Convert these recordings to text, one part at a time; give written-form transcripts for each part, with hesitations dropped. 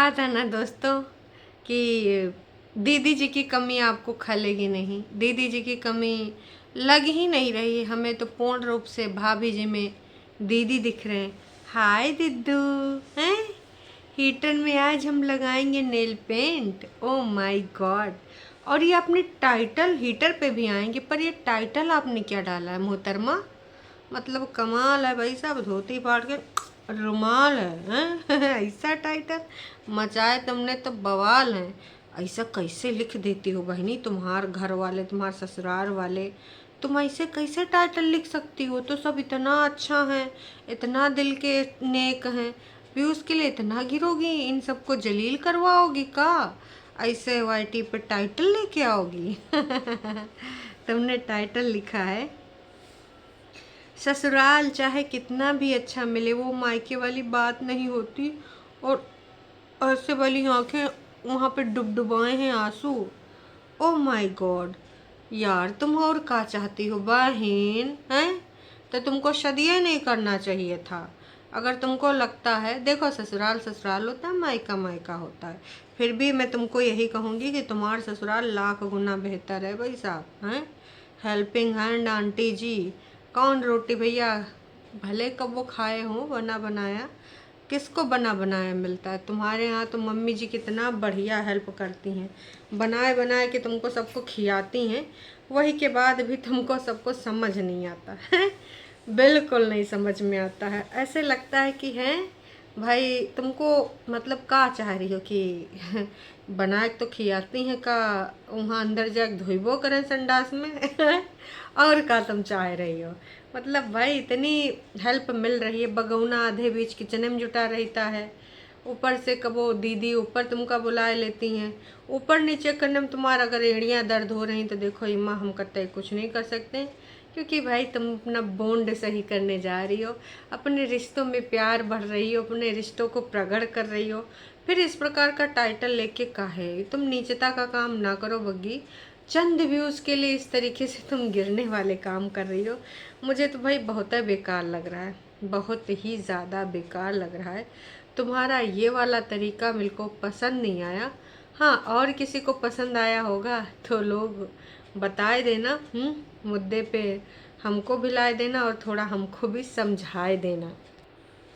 कहा था ना दोस्तों कि दीदी जी की कमी आपको खलेगी नहीं। दीदी जी की कमी लग ही नहीं रही है हमें, तो पूर्ण रूप से भाभी जी में दीदी दिख रहे हैं। हाय दिद्दू हैं। हीटर में आज हम लगाएंगे nail paint. Oh my God. और ये अपने टाइटल हीटर पे भी आएंगे, पर ये टाइटल आपने क्या डाला है मोहतरमा? मतलब कमाल है भाई साहब, धोती फाड़ के रुमाल है ऐसा टाइटल मचाए तुमने तो बवाल है। ऐसा कैसे लिख देती हो बहनी? तुम्हार घर वाले, तुम्हार ससुराल वाले, तुम ऐसे कैसे टाइटल लिख सकती हो? तो सब इतना अच्छा है, इतना दिल के नेक हैं, व्यूज के लिए इतना गिरोगी, इन सबको जलील करवाओगी का? ऐसे वाईटी पे टाइटल लेके आओगी तुमने टाइटल लिखा है ससुराल चाहे कितना भी अच्छा मिले, वो मायके वाली बात नहीं होती। और ऐसे वाली आंखें वहाँ पे डुबडुबाए हैं आंसू। ओ माय गॉड यार, तुम और क्या चाहती हो बहन हैं? तो तुमको शादी नहीं करना चाहिए था। अगर तुमको लगता है, देखो ससुराल ससुराल होता है, मायका मायका होता है, फिर भी मैं तुमको यही कहूँगी कि तुम्हारा ससुराल लाख गुना बेहतर है भाई साहब हैं। हेल्पिंग हैंड आंटी जी, कौन रोटी भैया भले कब वो खाए हों बना बनाया, किसको बना बनाया मिलता है? तुम्हारे यहाँ तो मम्मी जी कितना बढ़िया हेल्प करती हैं, बनाए बनाए के तुमको सबको खिलाती हैं, वही के बाद भी तुमको सबको समझ नहीं आता है बिल्कुल नहीं समझ में आता है। ऐसे लगता है कि हैं भाई तुमको, मतलब का चाह रही हो कि बना के तो खिलाती हैं का, वहाँ अंदर जाके धोइबो करें संडास में और का तुम चाह रही हो? मतलब भाई इतनी हेल्प मिल रही है, बगौना आधे बीच किचन में जुटा रहता है, ऊपर से कबो दीदी ऊपर तुमका बुला लेती हैं, ऊपर नीचे करने में तुम्हारा अगर एड़ियाँ दर्द हो रही तो देखो इम्मा हम कतई कुछ नहीं कर सकते, क्योंकि भाई तुम अपना बॉन्ड सही करने जा रही हो, अपने रिश्तों में प्यार बढ़ रही हो, अपने रिश्तों को प्रगट कर रही हो। फिर इस प्रकार का टाइटल लेके काहे तुम नीचता का काम ना करो बग्गी। चंद व्यूज़ के लिए इस तरीके से तुम गिरने वाले काम कर रही हो, मुझे तो भाई बहुत ही बेकार लग रहा है, बहुत ही ज़्यादा बेकार लग रहा है। तुम्हारा ये वाला तरीका मेरे को पसंद नहीं आया। हाँ, और किसी को पसंद आया होगा तो लोग बताए देना, मुद्दे पे हमको भी लाए देना और थोड़ा हमको भी समझाए देना।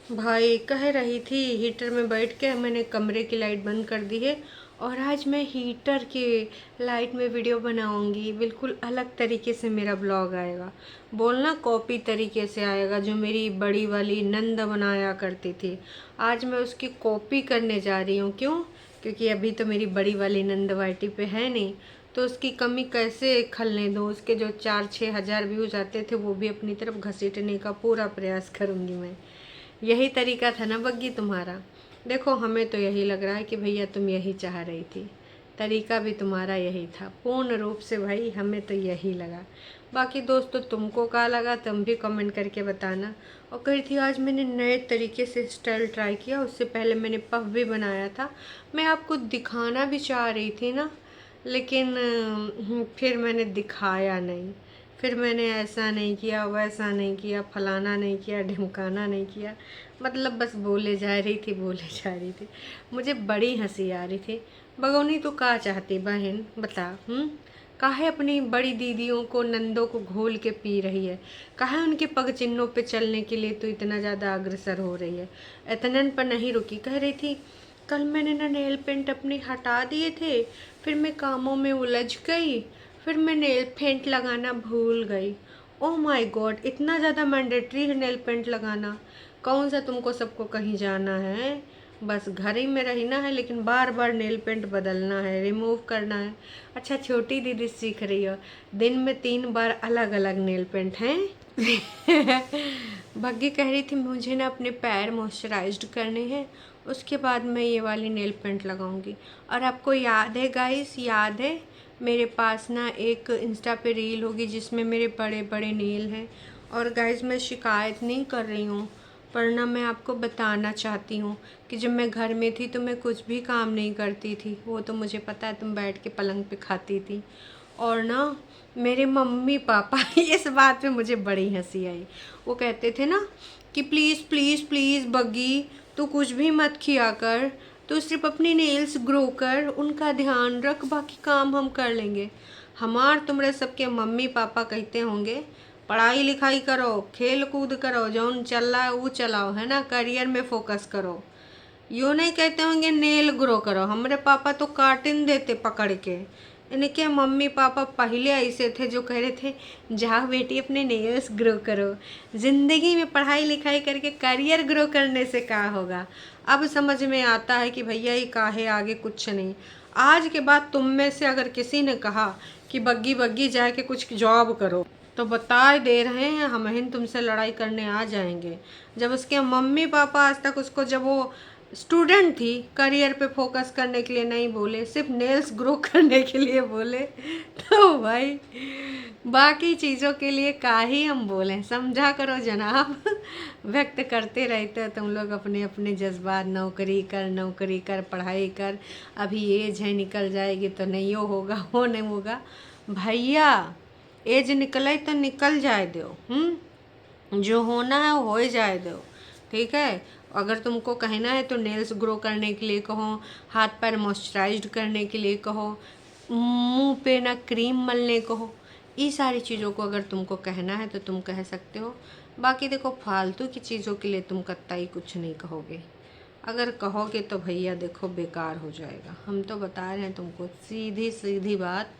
भाई कह रही थी हीटर में बैठ के मैंने कमरे की लाइट बंद कर दी है, और आज मैं हीटर की लाइट में वीडियो बनाऊंगी, बिल्कुल अलग तरीके से मेरा ब्लॉग आएगा, बोलना कॉपी तरीके से आएगा, जो मेरी बड़ी वाली नंद बनाया करती थी, आज मैं उसकी कॉपी करने जा रही हूँ। क्यों? क्योंकि अभी तो मेरी बड़ी वाली नंद वाइटी पे है नहीं, तो उसकी कमी कैसे खलने दूँ? उसके जो 4-6 हज़ार व्यूज आते थे वो भी अपनी तरफ घसीटने का पूरा प्रयास करूँगी मैं। यही तरीका था ना बग्गी तुम्हारा? देखो हमें तो यही लग रहा है कि भैया तुम यही चाह रही थी, तरीका भी तुम्हारा यही था पूर्ण रूप से भाई, हमें तो यही लगा। बाकी दोस्तों तुमको क्या लगा तुम भी कमेंट करके बताना। और कही थी आज मैंने नए तरीके से स्टाइल ट्राई किया, उससे पहले मैंने पफ भी बनाया था, मैं आपको दिखाना भी चाह रही थी ना, लेकिन फिर मैंने दिखाया नहीं, फिर मैंने ऐसा नहीं किया, वैसा नहीं किया, फलाना नहीं किया, ढिमकाना नहीं किया, मतलब बस बोले जा रही थी बोले जा रही थी। मुझे बड़ी हंसी आ रही थी। बगौनी तो का चाहती बहन बता? काहे अपनी बड़ी दीदियों को नंदों को घोल के पी रही है? काहे उनके पग चिन्हों पे चलने के लिए तो इतना ज़्यादा अग्रसर हो रही है? इतने पर नहीं रुकी, कह रही थी कल मैंने ना नेल पेंट अपने हटा दिए थे, फिर मैं कामों में उलझ गई, फिर मैं नेल पेंट लगाना भूल गई। ओह माय गॉड, इतना ज़्यादा मैंडेटरी है नेल पेंट लगाना? कौन सा तुमको सबको कहीं जाना है? बस घर ही में रहना है, लेकिन बार बार नेल पेंट बदलना है, रिमूव करना है। अच्छा छोटी दीदी सीख रही हो, दिन में 3 बार अलग अलग नेल पेंट हैं भग्गी कह रही थी मुझे ना अपने पैर मॉइस्चराइज्ड करने हैं, उसके बाद मैं ये वाली नेल पेंट लगाऊंगी। और आपको याद है गाइस, याद है मेरे पास ना एक इंस्टा पे रील होगी जिसमें मेरे बड़े बड़े नेल हैं। और गाइस मैं शिकायत नहीं कर रही हूँ, पर ना मैं आपको बताना चाहती हूँ कि जब मैं घर में थी तो मैं कुछ भी काम नहीं करती थी, वो तो मुझे पता है, तुम बैठ के पलंग पे खाती थी। और ना मेरे मम्मी पापा इस बात पे मुझे बड़ी हंसी आई, वो कहते थे ना कि प्लीज़ प्लीज़ प्लीज़ बग्गी तू कुछ भी मत किया कर, तो सिर्फ अपनी नेल्स ग्रो कर, उनका ध्यान रख, बाकी काम हम कर लेंगे। हमार तुम्हारे सबके मम्मी पापा कहते होंगे पढ़ाई लिखाई करो, खेल कूद करो, जौन चल रहा है वो चलाओ, है ना, करियर में फोकस करो। यूँ नहीं कहते होंगे नेल ग्रो करो। हमारे पापा तो कार्टून देते पकड़ के। इनके मम्मी पापा पहले ऐसे थे जो कह रहे थे जाओ बेटी अपने नेल्स ग्रो करो, ज़िंदगी में पढ़ाई लिखाई करके करियर ग्रो करने से क्या होगा। अब समझ में आता है कि भैया ये काहे आगे कुछ नहीं। आज के बाद तुम में से अगर किसी ने कहा कि बग्गी बग्गी जाके कुछ जॉब करो तो बता दे रहे हैं हम ही तुमसे लड़ाई करने आ जाएंगे। जब उसके मम्मी पापा आज तक उसको, जब वो स्टूडेंट थी, करियर पे फोकस करने के लिए नहीं बोले, सिर्फ नेल्स ग्रो करने के लिए बोले, तो भाई बाकी चीज़ों के लिए का ही हम बोलें। समझा करो जनाब। व्यक्त करते रहते हो तुम लोग अपने अपने जज्बात, नौकरी कर, पढ़ाई कर, अभी एज है निकल जाएगी तो नहीं होगा, वो नहीं होगा। भैया एज निकले तो निकल जाए दो, जो होना है वो हो ही जाए दो, ठीक है। अगर तुमको कहना है तो नेल्स ग्रो करने के लिए कहो, हाथ पैर मॉइस्चराइज्ड करने के लिए कहो, मुंह पे ना क्रीम मलने कहो, ये सारी चीज़ों को अगर तुमको कहना है तो तुम कह सकते हो। बाकी देखो फालतू की चीज़ों के लिए तुम कतई कुछ नहीं कहोगे। अगर कहोगे तो भैया देखो बेकार हो जाएगा। हम तो बता रहे हैं तुमको सीधी सीधी बात,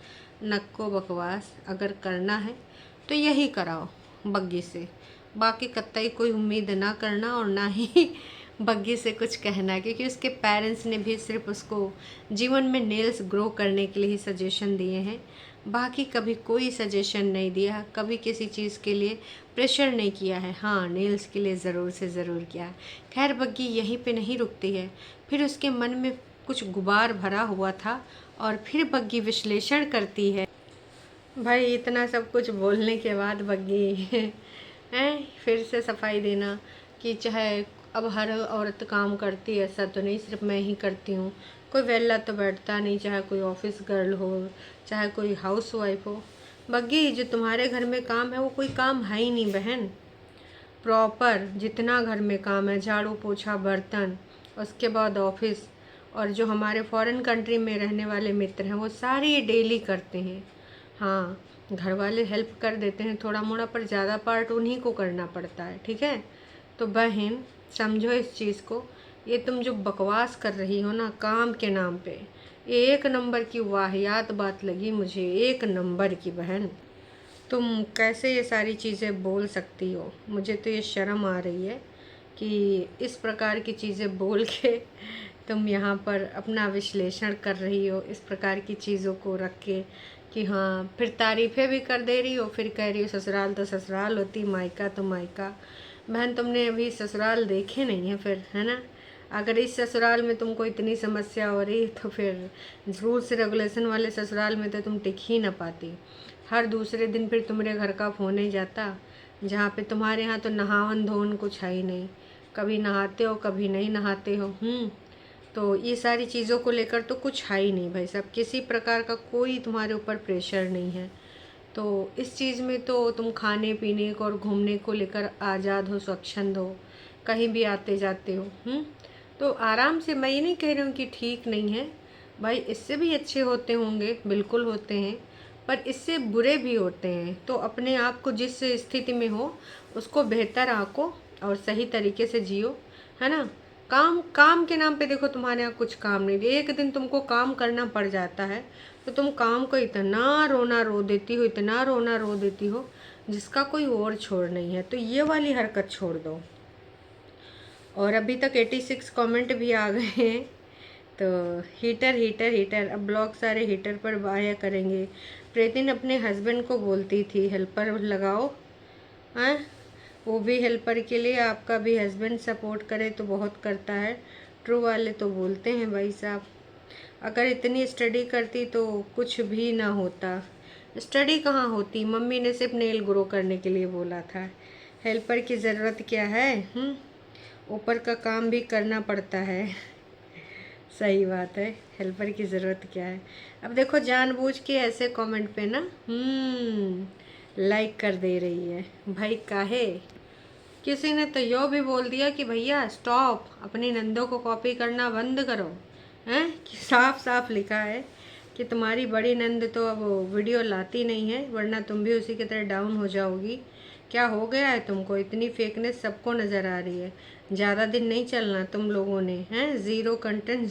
नक्को बकवास। अगर करना है तो यही कराओ बग्गी से, बाकी कतई कोई उम्मीद ना करना और ना ही बग्गी से कुछ कहना, क्योंकि उसके पेरेंट्स ने भी सिर्फ उसको जीवन में नेल्स ग्रो करने के लिए ही सजेशन दिए हैं। बाकी कभी कोई सजेशन नहीं दिया, कभी किसी चीज़ के लिए प्रेशर नहीं किया है। हाँ, नेल्स के लिए ज़रूर से ज़रूर किया है। खैर बग्गी यहीं पे नहीं रुकती है, फिर उसके मन में कुछ गुबार भरा हुआ था और फिर बग्गी विश्लेषण करती है। भाई इतना सब कुछ बोलने के बाद बग्गी हैं फिर से सफाई देना कि चाहे अब हर औरत काम करती है, ऐसा तो नहीं सिर्फ मैं ही करती हूँ। कोई वेला तो बैठता नहीं, चाहे कोई ऑफिस गर्ल हो, चाहे कोई हाउस वाइफ हो। बग्गी जो तुम्हारे घर में काम है वो कोई काम है ही नहीं बहन। प्रॉपर जितना घर में काम है, झाड़ू पोछा बर्तन, उसके बाद ऑफिस, और जो हमारे फॉरेन कंट्री में रहने वाले मित्र हैं वो सारी डेली करते हैं। हाँ, घर वाले हेल्प कर देते हैं थोड़ा मोड़ा, पर ज़्यादा पार्ट उन्हीं को करना पड़ता है, ठीक है। तो बहन समझो इस चीज़ को। ये तुम जो बकवास कर रही हो ना काम के नाम पे, एक नंबर की वाहियात बात लगी मुझे, एक नंबर की बहन। तुम कैसे ये सारी चीज़ें बोल सकती हो? मुझे तो ये शर्म आ रही है कि इस प्रकार की चीज़ें बोल के तुम यहाँ पर अपना विश्लेषण कर रही हो, इस प्रकार की चीज़ों को रख के कि हाँ, फिर तारीफ़ें भी कर दे रही हो, फिर कह रही हो ससुराल तो ससुराल होती, मायका तो मायका। बहन तुमने अभी ससुराल देखे नहीं है फिर, है ना। अगर इस ससुराल में तुमको इतनी समस्या हो रही तो फिर रूल्स रेगुलेशन वाले ससुराल में तो तुम टिक ही ना पाती। हर दूसरे दिन फिर तुम्हारे घर का फ़ोन ही जाता, जहाँ पे तुम्हारे यहाँ तो नहावन धोवन कुछ है ही नहीं, कभी नहाते हो कभी नहीं नहाते हो। तो ये सारी चीज़ों को लेकर तो कुछ है ही नहीं भाई साहब, किसी प्रकार का कोई तुम्हारे ऊपर प्रेशर नहीं है। तो इस चीज़ में तो तुम खाने पीने को और घूमने को लेकर आज़ाद हो, स्वच्छंद हो, कहीं भी आते जाते हो। तो आराम से, मैं ये नहीं कह रही हूँ कि ठीक नहीं है भाई, इससे भी अच्छे होते होंगे, बिल्कुल होते हैं, पर इससे बुरे भी होते हैं। तो अपने आप को जिस स्थिति में हो उसको बेहतर आंको और सही तरीके से जियो, है ना। काम के नाम पे देखो तुम्हारे यहाँ कुछ काम नहीं, एक दिन तुमको काम करना पड़ जाता है तो तुम काम को इतना रोना रो देती हो, इतना रोना रो देती हो जिसका कोई और छोड़ नहीं है। तो ये वाली हरकत छोड़ दो। और अभी तक 86 कमेंट भी आ गए हैं। तो हीटर हीटर हीटर, अब ब्लॉग सारे हीटर पर आया करेंगे। प्रतिदिन अपने हस्बैंड को बोलती थी हेल्पर लगाओ, हैं, वो भी हेल्पर के लिए। आपका भी हस्बैंड सपोर्ट करे तो बहुत करता है। ट्रू वाले तो बोलते हैं भाई साहब, अगर इतनी स्टडी करती तो कुछ भी ना होता। स्टडी कहाँ होती, मम्मी ने सिर्फ नेल ग्रो करने के लिए बोला था। हेल्पर की ज़रूरत क्या है, ऊपर का काम भी करना पड़ता है। सही बात है, हेल्पर की ज़रूरत क्या है। अब देखो जानबूझ के ऐसे कमेंट पे ना लाइक कर दे रही है भाई, काहे। किसी ने तो यो भी बोल दिया कि भैया स्टॉप, अपनी नंदों को कॉपी करना बंद करो। हैं कि साफ साफ लिखा है कि तुम्हारी बड़ी नंद तो अब वीडियो लाती नहीं है, वरना तुम भी उसी की तरह डाउन हो जाओगी। क्या हो गया है तुमको? इतनी फेकनेस सबको नज़र आ रही है। ज़्यादा दिन नहीं चलना तुम लोगों ने। हैं zero content,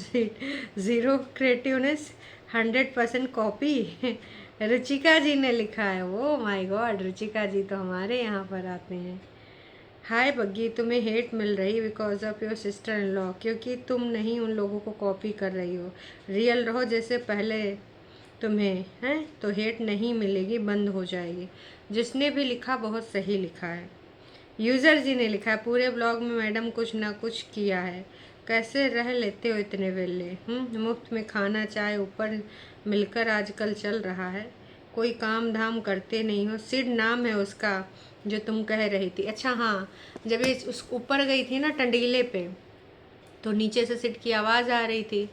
zero creativeness, 100% copy. Ruchika ji ने लिखा है। वो माय गॉड, रुचिका जी तो हमारे यहाँ पर आते हैं। हाय बग्गी, तुम्हें हेट मिल रही because of your sister in law, क्योंकि तुम नहीं उन लोगों को कॉपी कर रही हो। रियल रहो जैसे पहले तुम्हें हैं तो हेट नहीं मिलेगी, बंद हो जाएगी। जिसने भी लिखा बहुत सही लिखा है। यूज़र जी ने लिखा है पूरे ब्लॉग में मैडम कुछ ना कुछ किया है। कैसे रह लेते हो इतने वेले? मुफ्त में खाना चाय ऊपर मिलकर आजकल चल रहा है। कोई काम धाम करते नहीं हो। सिड नाम है उसका जो तुम कह रही थी। अच्छा हाँ, जब ये उस ऊपर गई थी ना टंडीले पे, तो नीचे से सिड की आवाज़ आ रही थी,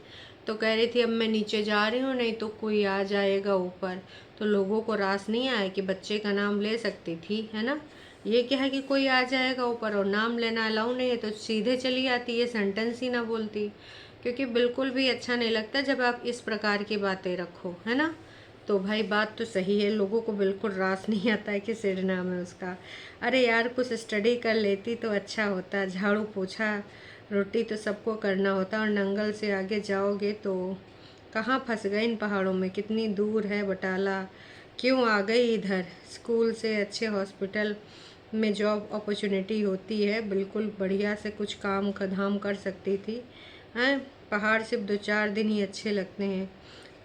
तो कह रही थी अब मैं नीचे जा रही हूँ, नहीं तो कोई आ जाएगा ऊपर। तो लोगों को रास नहीं आया कि बच्चे का नाम ले सकती थी, है ना। ये क्या है कि कोई आ जाएगा ऊपर और नाम लेना अलाउ नहीं है, तो सीधे चली आती, ये सेंटेंस ही ना बोलती। क्योंकि बिल्कुल भी अच्छा नहीं लगता जब आप इस प्रकार की बातें रखो, है ना। तो भाई बात तो सही है, लोगों को बिल्कुल रास नहीं आता है कि सिड नाम है उसका। अरे यार कुछ स्टडी कर लेती तो अच्छा होता। झाड़ू पोछा रोटी तो सबको करना होता, और नंगल से आगे जाओगे तो कहाँ फंस गए इन पहाड़ों में? कितनी दूर है बटाला, क्यों आ गई इधर? स्कूल से अच्छे हॉस्पिटल में जॉब अपॉर्चुनिटी होती है, बिल्कुल बढ़िया से कुछ काम का धाम कर सकती थी। हैं पहाड़ सिर्फ 2-4 दिन ही अच्छे लगते हैं।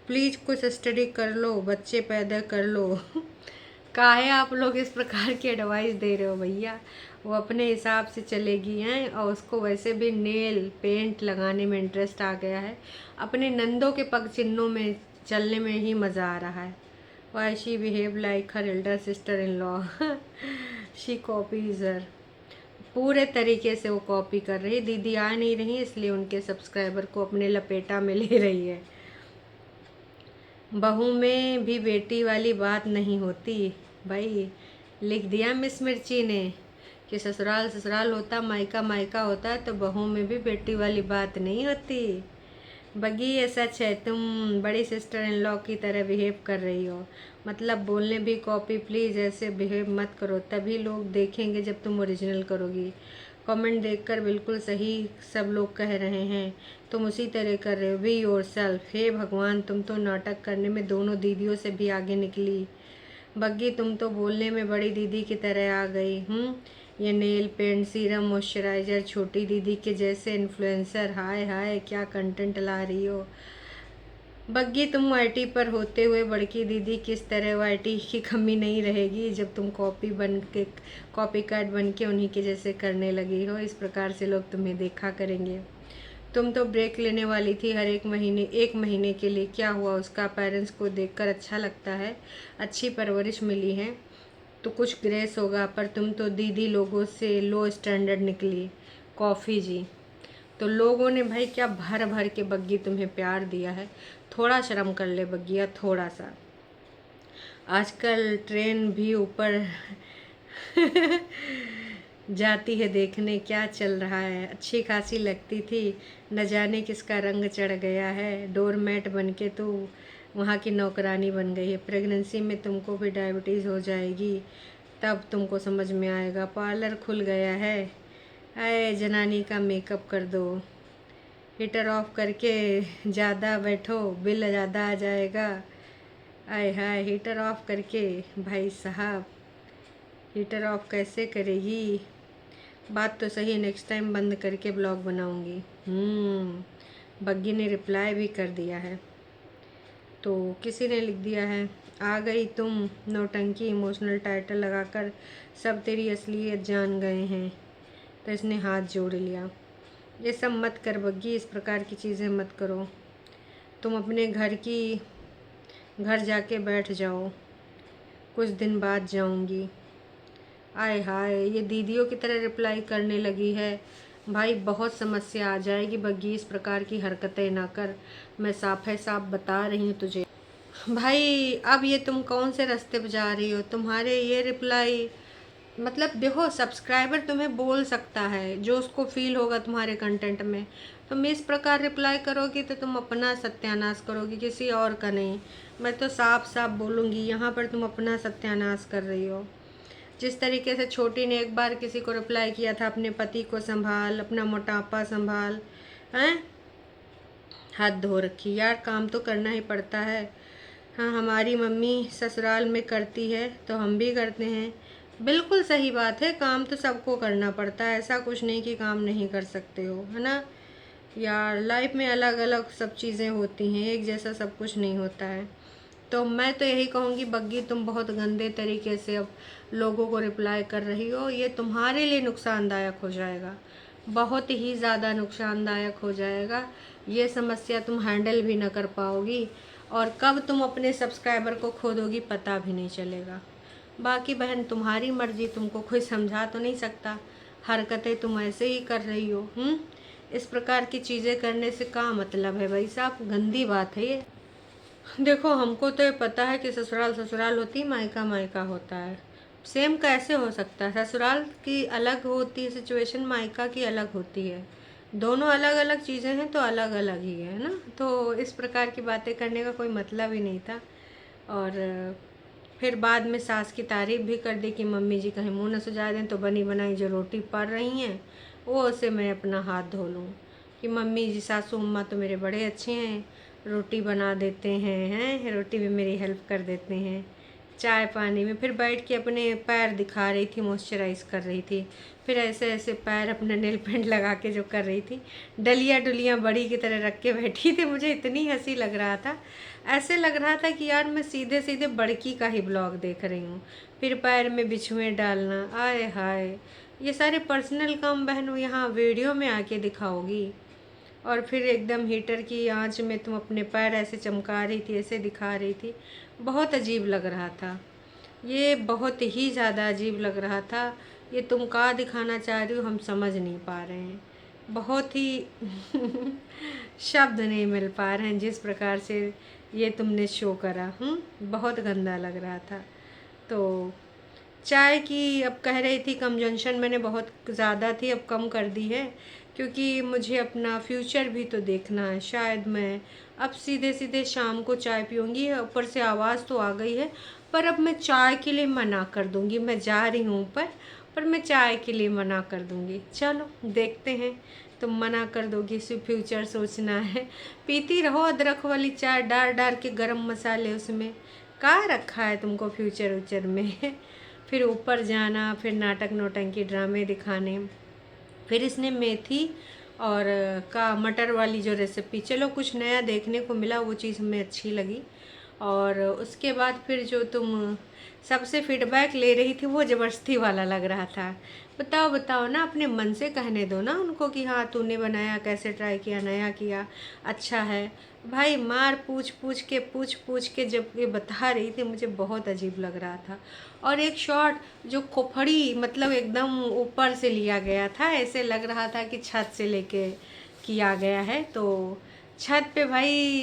प्लीज़ कुछ स्टडी कर लो, बच्चे पैदा कर लो। काहे आप लोग इस प्रकार की एडवाइस दे रहे हो भैया? वो अपने हिसाब से चलेगी हैं, और उसको वैसे भी नेल पेंट लगाने में इंटरेस्ट आ गया है। अपने नंदों के पग चिन्हों में चलने में ही मज़ा आ रहा है। Why she behave like her elder sister in law. She copies her. पूरे तरीके से वो कॉपी कर रही। दीदी आ नहीं रही इसलिए उनके सब्सक्राइबर को अपने लपेटा में ले रही है। बहू में भी बेटी वाली बात नहीं होती भाई। लिख दिया मिस मिर्ची ने कि ससुराल ससुराल होता, मायका मायका होता, तो बहू में भी बेटी वाली बात नहीं होती। बग्गी ये सच है, तुम बड़ी सिस्टर इन लॉ की तरह बिहेव कर रही हो। मतलब बोलने भी कॉपी, प्लीज़ ऐसे बिहेव मत करो, तभी लोग देखेंगे जब तुम ओरिजिनल करोगी। कमेंट देखकर बिल्कुल सही सब लोग कह रहे हैं, तुम उसी तरह कर रहे हो। Be yourself. हे भगवान, तुम तो नाटक करने में दोनों दीदियों से भी आगे निकली। बग्गी तुम तो बोलने में बड़ी दीदी की तरह आ गई। ये नेल पेंट, सीरम, मॉइस्चराइजर, छोटी दीदी के जैसे इन्फ्लुएंसर। हाय हाय क्या कंटेंट ला रही हो बग्गी। तुम वाईटी पर होते हुए बड़की दीदी किस तरह वाईटी की कमी नहीं रहेगी जब तुम कॉपी कार्ड बन के उन्हीं के जैसे करने लगी हो। इस प्रकार से लोग तुम्हें देखा करेंगे। तुम तो ब्रेक लेने वाली थी हर एक महीने के लिए। क्या हुआ उसका? पेरेंट्स को देखकर अच्छा लगता है, अच्छी परवरिश मिली है तो कुछ ग्रेस होगा, पर तुम तो दीदी लोगों से लो स्टैंडर्ड निकली। कॉफ़ी जी, तो लोगों ने भाई क्या भर भर के बग्गी तुम्हें प्यार दिया है। थोड़ा शर्म कर ले बग्गिया, थोड़ा सा। आजकल ट्रेन भी ऊपर जाती है देखने क्या चल रहा है। अच्छी खासी लगती थी, न जाने किसका रंग चढ़ गया है। डोरमेट बन के तू वहाँ की नौकरानी बन गई है। प्रेगनेंसी में तुमको भी डायबिटीज़ हो जाएगी, तब तुमको समझ में आएगा। पार्लर खुल गया है, अरे जनानी का मेकअप कर दो। हीटर ऑफ करके ज़्यादा बैठो, बिल ज़्यादा आ जाएगा। आय हाय, हीटर ऑफ करके भाई साहब, हीटर ऑफ कैसे करेगी? बात तो सही, नेक्स्ट टाइम बंद करके ब्लॉग बनाऊंगी। बग्गी ने रिप्लाई भी कर दिया है। तो किसी ने लिख दिया है, आ गई तुम नौटंकी, इमोशनल टाइटल लगाकर सब तेरी असलियत जान गए हैं। तो इसने हाथ जोड़ लिया। ये सब मत कर बग्गी, इस प्रकार की चीज़ें मत करो। तुम अपने घर जाके बैठ जाओ, कुछ दिन बाद जाऊंगी। आय हाय, ये दीदियों की तरह रिप्लाई करने लगी है। भाई बहुत समस्या आ जाएगी बग्गी, इस प्रकार की हरकतें ना कर। मैं साफ है साफ बता रही हूँ तुझे। भाई अब ये तुम कौन से रास्ते पर जा रही हो? तुम्हारे ये रिप्लाई मतलब देखो, सब्सक्राइबर तुम्हें बोल सकता है जो उसको फील होगा तुम्हारे कंटेंट में। तुम इस प्रकार रिप्लाई करोगी तो तुम अपना सत्यानाश करोगी, किसी और का नहीं। मैं तो साफ साफ बोलूँगी, यहाँ पर तुम अपना सत्यानाश कर रही हो। जिस तरीके से छोटी ने एक बार किसी को रिप्लाई किया था, अपने पति को संभाल, अपना मोटापा संभाल, हैं, हाथ धो रखी। यार काम तो करना ही पड़ता है। हाँ, हमारी मम्मी ससुराल में करती है तो हम भी करते हैं। बिल्कुल सही बात है, काम तो सबको करना पड़ता है, ऐसा कुछ नहीं कि काम नहीं कर सकते हो, है ना। यार लाइफ में अलग अलग सब चीज़ें होती हैं, एक जैसा सब कुछ नहीं होता है। तो मैं तो यही कहूँगी बग्गी, तुम बहुत गंदे तरीके से अब लोगों को रिप्लाई कर रही हो, ये तुम्हारे लिए नुकसानदायक हो जाएगा, बहुत ही ज़्यादा नुकसानदायक हो जाएगा। ये समस्या तुम हैंडल भी ना कर पाओगी, और कब तुम अपने सब्सक्राइबर को खो दोगी पता भी नहीं चलेगा। बाकी बहन तुम्हारी मर्जी, तुमको कोई समझा तो नहीं सकता, हरकतें तुम ऐसे ही कर रही हो। इस प्रकार की चीज़ें करने से क्या मतलब है भाई साहब, गंदी बात है ये। देखो, हमको तो ये पता है कि ससुराल ससुराल होती, मायका मायका होता है। सेम कैसे हो सकता है? ससुराल की अलग होती है सिचुएशन, मायका की अलग होती है। दोनों अलग अलग चीज़ें हैं तो अलग अलग ही है ना। तो इस प्रकार की बातें करने का कोई मतलब ही नहीं था। और फिर बाद में सास की तारीफ भी कर दी कि मम्मी जी कहीं मुंह न सुझा दें, तो बनी बनाई जो रोटी पड़ रही हैं वो उसे मैं अपना हाथ धो लूँ, कि मम्मी जी सासू अम्मा तो मेरे बड़े अच्छे हैं, रोटी बना देते हैं, रोटी में मेरी हेल्प कर देते हैं, चाय पानी में। फिर बैठ के अपने पैर दिखा रही थी, मॉइस्चराइज कर रही थी, फिर ऐसे ऐसे पैर अपना नेल पेंट लगा के जो कर रही थी, डलिया डुलियाँ बड़ी की तरह रख के बैठी थी। मुझे इतनी हंसी लग रहा था, ऐसे लग रहा था कि यार मैं सीधे सीधे बड़की का ही ब्लॉग देख रही हूँ। फिर पैर में बिछुए डालना, आए हाय, ये सारे पर्सनल काम बहन यहाँ वीडियो में आके दिखाओगी। और फिर एकदम हीटर की आंच में तुम अपने पैर ऐसे चमका रही थी, ऐसे दिखा रही थी, बहुत अजीब लग रहा था। ये बहुत ही ज़्यादा अजीब लग रहा था। ये तुम क्या दिखाना चाह रही हो हम समझ नहीं पा रहे हैं, बहुत ही शब्द नहीं मिल पा रहे हैं जिस प्रकार से ये तुमने शो करा। बहुत गंदा लग रहा था। तो चाय की अब कह रही थी कंजम्पशन मैंने बहुत ज़्यादा थी, अब कम कर दी है, क्योंकि मुझे अपना फ्यूचर भी तो देखना है। शायद मैं अब सीधे सीधे शाम को चाय पीऊँगी। ऊपर से आवाज़ तो आ गई है, पर अब मैं चाय के लिए मना कर दूँगी। मैं जा रही हूँ ऊपर, पर मैं चाय के लिए मना कर दूँगी। चलो देखते हैं, तुम मना कर दोगी, सिर्फ फ्यूचर सोचना है। पीती रहो अदरक वाली चाय, डाल डाल के गरम मसाले उसमें, क्या रखा है तुमको फ्यूचर उचर में। फिर ऊपर जाना, फिर नाटक नौटंकी ड्रामे दिखाने। फिर इसने मेथी और का मटर वाली जो रेसिपी, चलो कुछ नया देखने को मिला, वो चीज़ हमें अच्छी लगी। और उसके बाद फिर जो तुम सबसे फीडबैक ले रही थी वो ज़बरदस्ती वाला लग रहा था। बताओ बताओ ना, अपने मन से कहने दो ना उनको कि हाँ तूने बनाया, कैसे ट्राई किया, नया किया, अच्छा है। भाई मार पूछ पूछ के जब ये बता रही थी, मुझे बहुत अजीब लग रहा था। और एक शॉट जो खोपड़ी मतलब एकदम ऊपर से लिया गया था, ऐसे लग रहा था कि छत से लेके किया गया है। तो छत पे भाई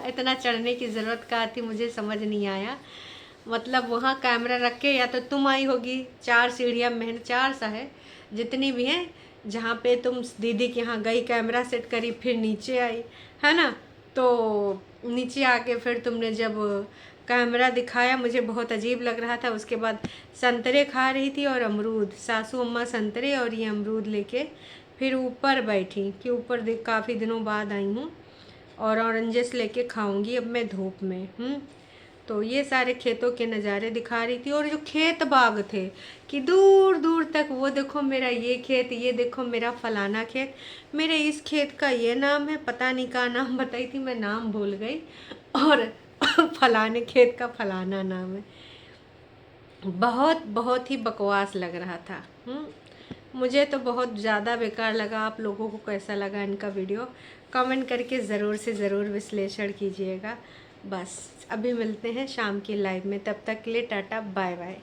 इतना चढ़ने की ज़रूरत क्या थी, मुझे समझ नहीं आया। मतलब वहाँ कैमरा रख के या तो तुम आई होगी, 4 सीढ़ियाँ महन 4 सा है जितनी भी हैं, जहाँ पे तुम दीदी के यहाँ गई, कैमरा सेट करी, फिर नीचे आई, है ना। तो नीचे आके फिर तुमने जब कैमरा दिखाया, मुझे बहुत अजीब लग रहा था। उसके बाद संतरे खा रही थी और अमरूद, सासू अम्मा संतरे और ये अमरूद लेके फिर ऊपर बैठी कि ऊपर काफ़ी दिनों बाद आई हूँ और ऑरेंजेस लेके खाऊंगी अब मैं धूप में। तो ये सारे खेतों के नज़ारे दिखा रही थी, और जो खेत बाग थे कि दूर दूर तक, वो देखो मेरा ये खेत, ये देखो मेरा फलाना खेत, मेरे इस खेत का ये नाम है, पता नहीं का नाम बताई थी, मैं नाम भूल गई, और फलाने खेत का फलाना नाम है। बहुत बहुत ही बकवास लग रहा था। मुझे तो बहुत ज़्यादा बेकार लगा। आप लोगों को कैसा लगा इनका वीडियो, कमेंट करके ज़रूर से ज़रूर विश्लेषण कीजिएगा। बस अभी मिलते हैं शाम की लाइव में, तब तक के लिए टाटा बाय बाय।